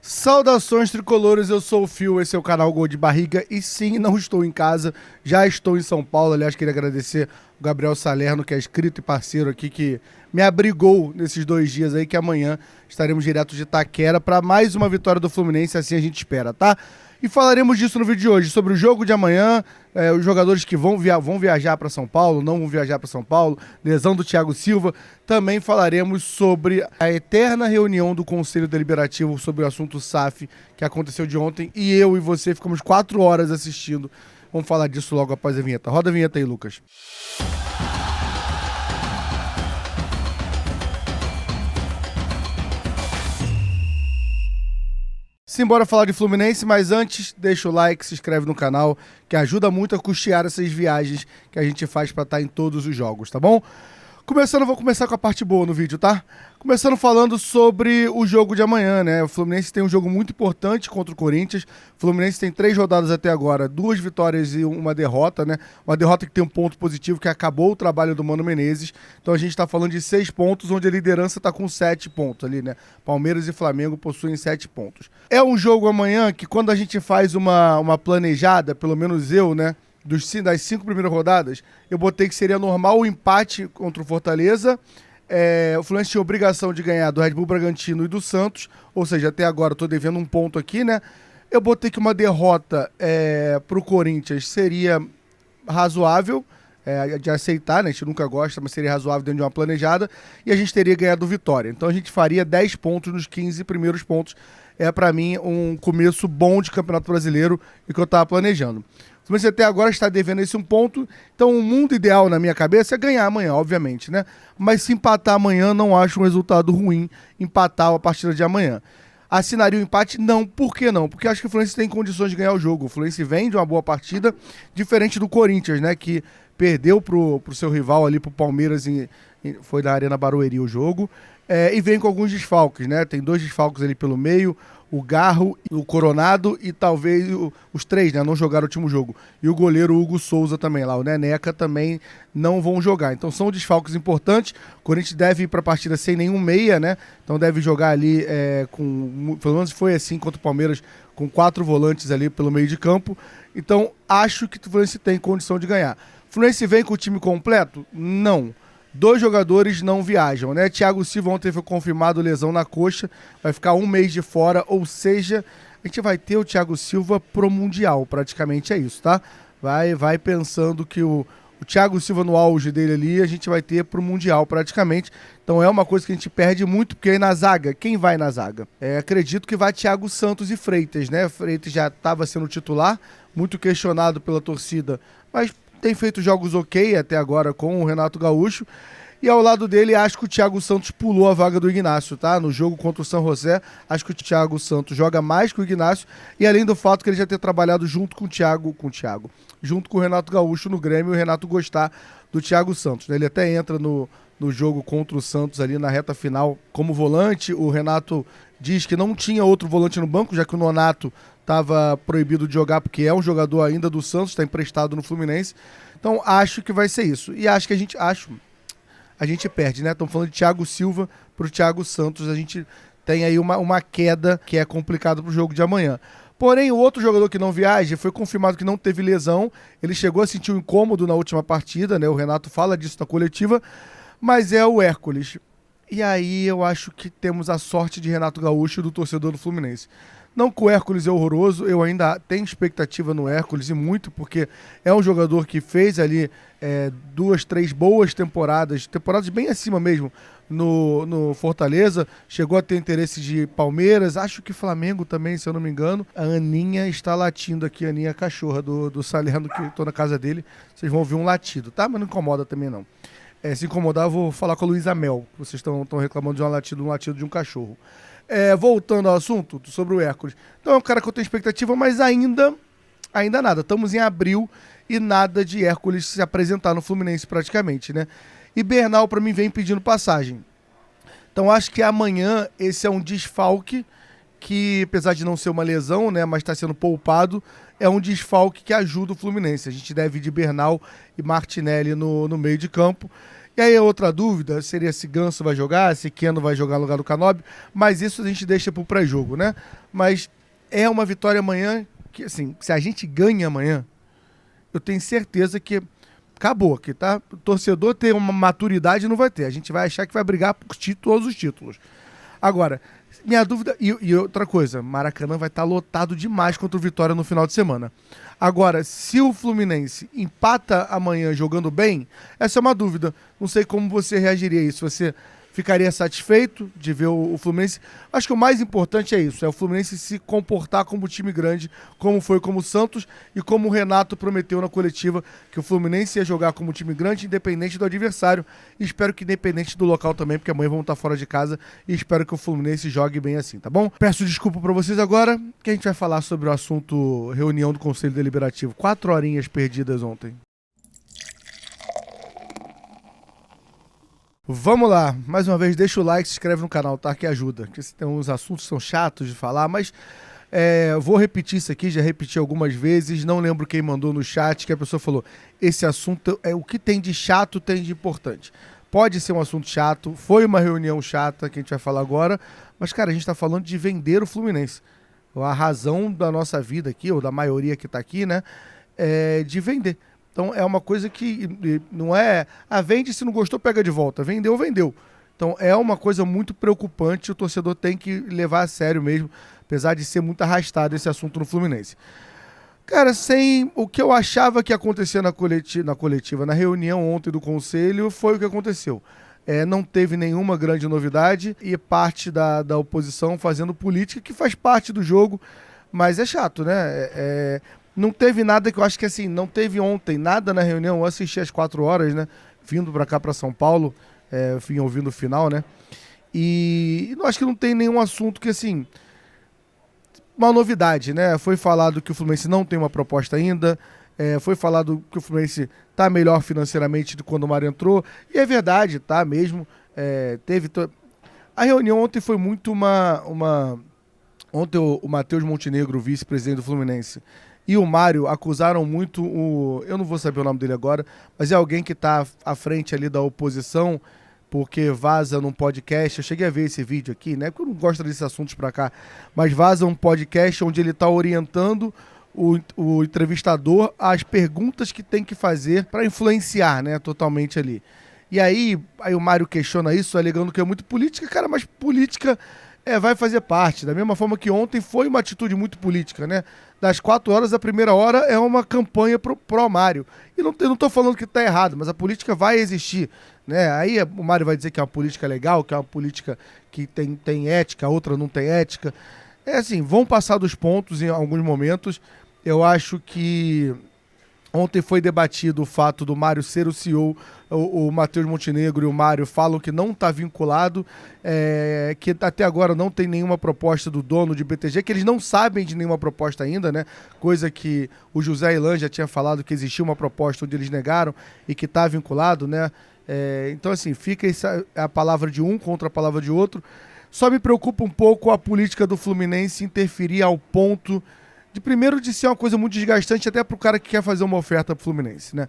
Saudações tricolores, eu sou o Fio, esse é o canal Gol de Barriga e sim, não estou em casa, já estou em São Paulo. Aliás, queria agradecer o Gabriel Salerno, que é inscrito e parceiro aqui, que me abrigou nesses 2 dias aí, que amanhã estaremos direto de Itaquera para mais uma vitória do Fluminense, assim a gente espera, tá? E falaremos disso no vídeo de hoje, sobre o jogo de amanhã, os jogadores que vão viajar para São Paulo, não vão viajar para São Paulo, lesão do Thiago Silva. Também falaremos sobre a eterna reunião do Conselho Deliberativo sobre o assunto SAF, que aconteceu de ontem, e eu e você ficamos 4 horas assistindo. Vamos falar disso logo após a vinheta. Roda a vinheta aí, Lucas. Simbora falar de Fluminense, mas antes, deixa o like, se inscreve no canal, que ajuda muito a custear essas viagens que a gente faz pra estar em todos os jogos, tá bom? Vou começar com a parte boa no vídeo, tá? Começando falando sobre o jogo de amanhã, né? O Fluminense tem um jogo muito importante contra o Corinthians. O Fluminense tem 3 rodadas até agora, 2 vitórias e uma derrota, né? Uma derrota que tem um ponto positivo, que acabou o trabalho do Mano Menezes. Então a gente tá falando de 6 pontos, onde a liderança tá com 7 pontos ali, né? Palmeiras e Flamengo possuem 7 pontos. É um jogo amanhã que, quando a gente faz uma planejada, pelo menos eu, né? Das 5 primeiras rodadas, eu botei que seria normal o empate contra o Fortaleza. O Fluminense tinha obrigação de ganhar do Red Bull Bragantino e do Santos, ou seja, até agora eu tô devendo um ponto aqui, né? Eu botei que uma derrota pro Corinthians seria razoável, de aceitar, né? A gente nunca gosta, mas seria razoável dentro de uma planejada, e a gente teria ganhado Vitória. Então a gente faria 10 pontos nos 15 primeiros pontos. Pra mim, um começo bom de Campeonato Brasileiro e que eu tava planejando. O Fluminense até agora está devendo esse um ponto, então o mundo ideal na minha cabeça é ganhar amanhã, obviamente, né? Mas se empatar amanhã, não acho um resultado ruim empatar a partida de amanhã. Assinaria o empate? Não. Por que não? Porque acho que o Fluminense tem condições de ganhar o jogo. O Fluminense vem de uma boa partida, diferente do Corinthians, né? Que perdeu pro seu rival ali, pro Palmeiras, foi da Arena Barueri o jogo. E vem com alguns desfalques, né? Tem 2 desfalques ali pelo meio, o Garro, o Coronado e talvez os 3, né? Não jogaram o último jogo. E o goleiro Hugo Souza também lá, o Neneca também não vão jogar. Então são desfalques importantes. O Corinthians deve ir para a partida sem nenhum meia, né? Então deve jogar ali pelo menos foi assim contra o Palmeiras, com 4 volantes ali pelo meio de campo. Então acho que o Fluminense tem condição de ganhar. O Fluminense vem com o time completo? Não. 2 jogadores não viajam, né? Thiago Silva ontem foi confirmado lesão na coxa, vai ficar 1 mês de fora, ou seja, a gente vai ter o Thiago Silva pro Mundial, praticamente é isso, tá? Vai pensando que o Thiago Silva no auge dele ali, a gente vai ter pro Mundial praticamente. Então é uma coisa que a gente perde muito, porque aí na zaga, quem vai na zaga? Acredito que vai Thiago Santos e Freitas, né? Freitas já estava sendo titular, muito questionado pela torcida, mas tem feito jogos ok até agora com o Renato Gaúcho. E ao lado dele, acho que o Thiago Santos pulou a vaga do Ignacio, tá? No jogo contra o San José, acho que o Thiago Santos joga mais que o Ignacio. E além do fato que ele já ter trabalhado junto com o Thiago, junto com o Renato Gaúcho no Grêmio, e o Renato gostar do Thiago Santos, né? Ele até entra no jogo contra o Santos ali na reta final como volante. O Renato diz que não tinha outro volante no banco, já que o Nonato estava proibido de jogar, porque é um jogador ainda do Santos, está emprestado no Fluminense. Então acho que vai ser isso. E acho que a gente perde, né? Estamos falando de Thiago Silva para o Thiago Santos. A gente tem aí uma queda que é complicada para o jogo de amanhã. Porém, o outro jogador que não viaja, foi confirmado que não teve lesão. Ele chegou a sentir um incômodo na última partida, né? O Renato fala disso na coletiva, mas é o Hércules. E aí eu acho que temos a sorte de Renato Gaúcho e do torcedor do Fluminense. Não que o Hércules é horroroso, eu ainda tenho expectativa no Hércules, e muito, porque é um jogador que fez ali 2, 3 boas temporadas bem acima mesmo no Fortaleza, chegou a ter interesse de Palmeiras, acho que Flamengo também, se eu não me engano. A Aninha está latindo aqui, a Aninha, a cachorra do Salerno, que estou na casa dele, vocês vão ouvir um latido, tá? Mas não incomoda também não. Se incomodar, eu vou falar com a Luísa Mel, vocês estão reclamando de um latido de um cachorro. Voltando ao assunto sobre o Hércules. Então é um cara que eu tenho expectativa, mas ainda nada. Estamos em abril e nada de Hércules se apresentar no Fluminense praticamente, né? E Bernal, para mim, vem pedindo passagem. Então acho que amanhã esse é um desfalque que, apesar de não ser uma lesão, né, mas está sendo poupado, é um desfalque que ajuda o Fluminense. A gente deve ir de Bernal e Martinelli no meio de campo. E aí a outra dúvida seria se Ganso vai jogar, se Keno vai jogar no lugar do Canóbio, mas isso a gente deixa pro pré-jogo, né? Mas é uma vitória amanhã que, assim, se a gente ganha amanhã, eu tenho certeza que acabou, que tá? O torcedor ter uma maturidade não vai ter. A gente vai achar que vai brigar por todos os títulos. Agora, minha dúvida... E outra coisa, Maracanã vai estar lotado demais contra o Vitória no final de semana. Agora, se o Fluminense empata amanhã jogando bem, essa é uma dúvida. Não sei como você reagiria a isso. Você ficaria satisfeito de ver o Fluminense? Acho que o mais importante é isso, é o Fluminense se comportar como time grande, como foi como o Santos e como o Renato prometeu na coletiva, que o Fluminense ia jogar como time grande, independente do adversário, e espero que independente do local também, porque amanhã vamos estar fora de casa, e espero que o Fluminense jogue bem assim, tá bom? Peço desculpa pra vocês agora, que a gente vai falar sobre o assunto reunião do Conselho Deliberativo. 4 horinhas perdidas ontem. Vamos lá, mais uma vez deixa o like, se inscreve no canal, tá? Que ajuda, porque tem uns assuntos que são chatos de falar, mas vou repetir isso aqui, já repeti algumas vezes, não lembro quem mandou no chat, que a pessoa falou, esse assunto é o que tem de chato, tem de importante. Pode ser um assunto chato, foi uma reunião chata que a gente vai falar agora, mas cara, a gente tá falando de vender o Fluminense. A razão da nossa vida aqui, ou da maioria que tá aqui, né, é de vender. Então é uma coisa que não é... vende, se não gostou, pega de volta. Vendeu, vendeu. Então é uma coisa muito preocupante, o torcedor tem que levar a sério mesmo, apesar de ser muito arrastado esse assunto no Fluminense. Cara, sem o que eu achava que ia acontecer na coletiva, na reunião ontem do Conselho, foi o que aconteceu. Não teve nenhuma grande novidade e parte da oposição fazendo política, que faz parte do jogo, mas é chato, né? Não teve nada que eu acho que assim, não teve ontem nada na reunião, eu assisti às 4 horas, né, vindo pra cá, pra São Paulo, vim ouvindo o final, né, e não acho que não tem nenhum assunto que assim, uma novidade, né, foi falado que o Fluminense não tem uma proposta ainda, foi falado que o Fluminense tá melhor financeiramente do que quando o Mário entrou, e é verdade, tá mesmo, a reunião ontem foi muito ontem o Matheus Montenegro, vice-presidente do Fluminense, e o Mário acusaram muito eu não vou saber o nome dele agora, mas é alguém que está à frente ali da oposição, porque vaza num podcast, eu cheguei a ver esse vídeo aqui, né, porque eu não gosto desses assuntos pra cá, mas vaza um podcast onde ele está orientando o entrevistador às perguntas que tem que fazer para influenciar, né, totalmente ali. E aí o Mário questiona isso, alegando que é muito política, cara, mas política... vai fazer parte, da mesma forma que ontem foi uma atitude muito política, né? Das 4 horas, a primeira hora é uma campanha pro Mário. E eu não tô falando que tá errado, mas a política vai existir, né? Aí o Mário vai dizer que é uma política legal, que é uma política que tem ética, a outra não tem ética. Assim, vão passar dos pontos em alguns momentos. Eu acho que ontem foi debatido o fato do Mário ser o CEO, o Matheus Montenegro e o Mário falam que não está vinculado, que até agora não tem nenhuma proposta do dono de BTG, que eles não sabem de nenhuma proposta ainda, né? Coisa que o José Ilan já tinha falado que existia uma proposta onde eles negaram e que está vinculado, né? Então, assim, fica a palavra de um contra a palavra de outro. Só me preocupa um pouco a política do Fluminense interferir ao ponto... de ser uma coisa muito desgastante até para o cara que quer fazer uma oferta para o Fluminense, né?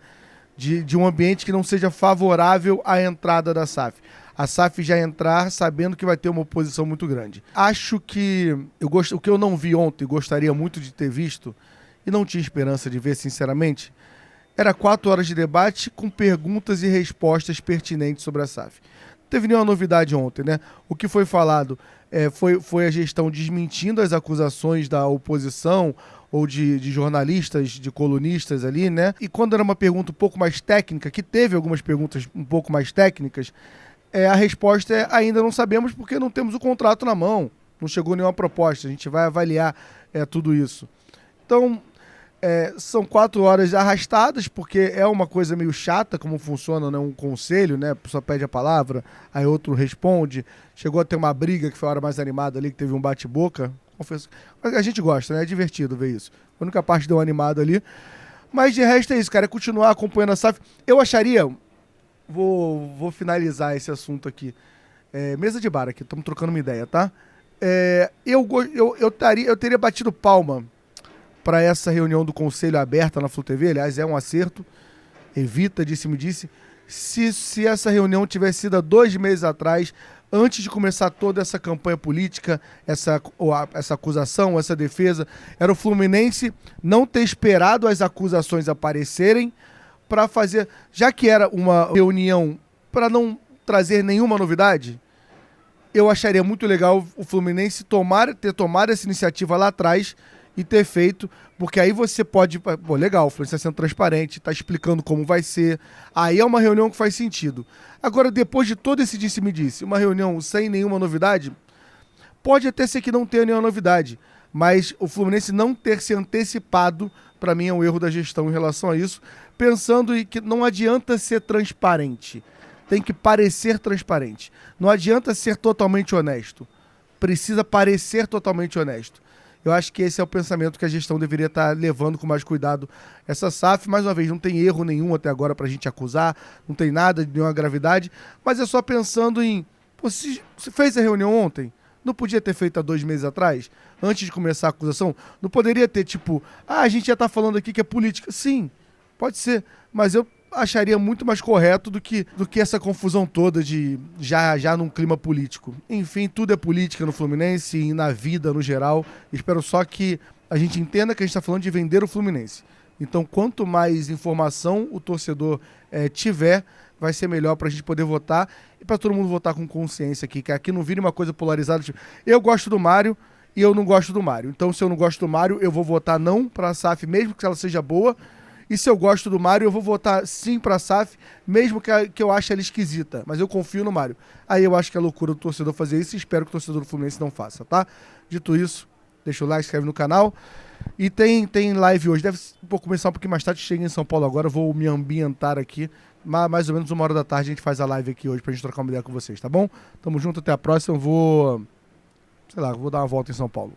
De um ambiente que não seja favorável à entrada da SAF. A SAF já entrar sabendo que vai ter uma oposição muito grande. Acho que o que eu não vi ontem, gostaria muito de ter visto, e não tinha esperança de ver, sinceramente, era 4 horas de debate com perguntas e respostas pertinentes sobre a SAF. Não teve nenhuma novidade ontem, né? O que foi falado foi a gestão desmentindo as acusações da oposição ou de jornalistas, de colunistas ali, né? E quando era uma pergunta um pouco mais técnica, que teve algumas perguntas um pouco mais técnicas, a resposta é ainda não sabemos porque não temos o contrato na mão, não chegou nenhuma proposta, a gente vai avaliar tudo isso. Então, são 4 horas arrastadas, porque é uma coisa meio chata como funciona, né, um conselho, né? A pessoa pede a palavra, aí outro responde. Chegou a ter uma briga que foi a hora mais animada ali, que teve um bate-boca. Confesso. A gente gosta, né? É divertido ver isso. A única parte que deu animado ali. Mas de resto é isso, cara. É continuar acompanhando a SAF. Eu acharia... Vou finalizar esse assunto aqui. Mesa de bar aqui, estamos trocando uma ideia, tá? Eu teria batido palma para essa reunião do Conselho aberta na Flu TV, aliás, é um acerto, evita, disse-me-disse, se essa reunião tivesse sido há 2 meses atrás, antes de começar toda essa campanha política, essa acusação, essa defesa, era o Fluminense não ter esperado as acusações aparecerem para fazer, já que era uma reunião para não trazer nenhuma novidade, eu acharia muito legal o Fluminense ter tomado essa iniciativa lá atrás e ter feito, porque aí você pode, pô, legal, o Fluminense está sendo transparente, está explicando como vai ser, aí é uma reunião que faz sentido. Agora, depois de todo esse disse-me-disse, uma reunião sem nenhuma novidade, pode até ser que não tenha nenhuma novidade, mas o Fluminense não ter se antecipado, para mim é um erro da gestão em relação a isso, pensando em que não adianta ser transparente, tem que parecer transparente. Não adianta ser totalmente honesto, precisa parecer totalmente honesto. Eu acho que esse é o pensamento que a gestão deveria estar levando com mais cuidado. Essa SAF, mais uma vez, não tem erro nenhum até agora para a gente acusar, não tem nada de nenhuma gravidade, mas é só pensando em, pô, se fez a reunião ontem, não podia ter feito há 2 meses atrás, antes de começar a acusação? Não poderia ter, tipo, a gente já está falando aqui que é política. Sim, pode ser, mas eu acharia muito mais correto do que essa confusão toda de já num clima político. Enfim, tudo é política no Fluminense e na vida no geral. Espero só que a gente entenda que a gente está falando de vender o Fluminense. Então, quanto mais informação o torcedor tiver, vai ser melhor para a gente poder votar e para todo mundo votar com consciência aqui, que aqui não vire uma coisa polarizada. Tipo, eu gosto do Mário e eu não gosto do Mário. Então, se eu não gosto do Mário, eu vou votar não para a SAF, mesmo que ela seja boa. E se eu gosto do Mário, eu vou votar sim pra SAF, mesmo que eu ache ela esquisita. Mas eu confio no Mário. Aí eu acho que é loucura do torcedor fazer isso e espero que o torcedor do Fluminense não faça, tá? Dito isso, deixa o like, se inscreve no canal. E tem live hoje. Deve começar um pouquinho mais tarde. Cheguei em São Paulo agora, vou me ambientar aqui. Mais ou menos 1h da tarde a gente faz a live aqui hoje pra gente trocar uma ideia com vocês, tá bom? Tamo junto, até a próxima. Eu vou dar uma volta em São Paulo.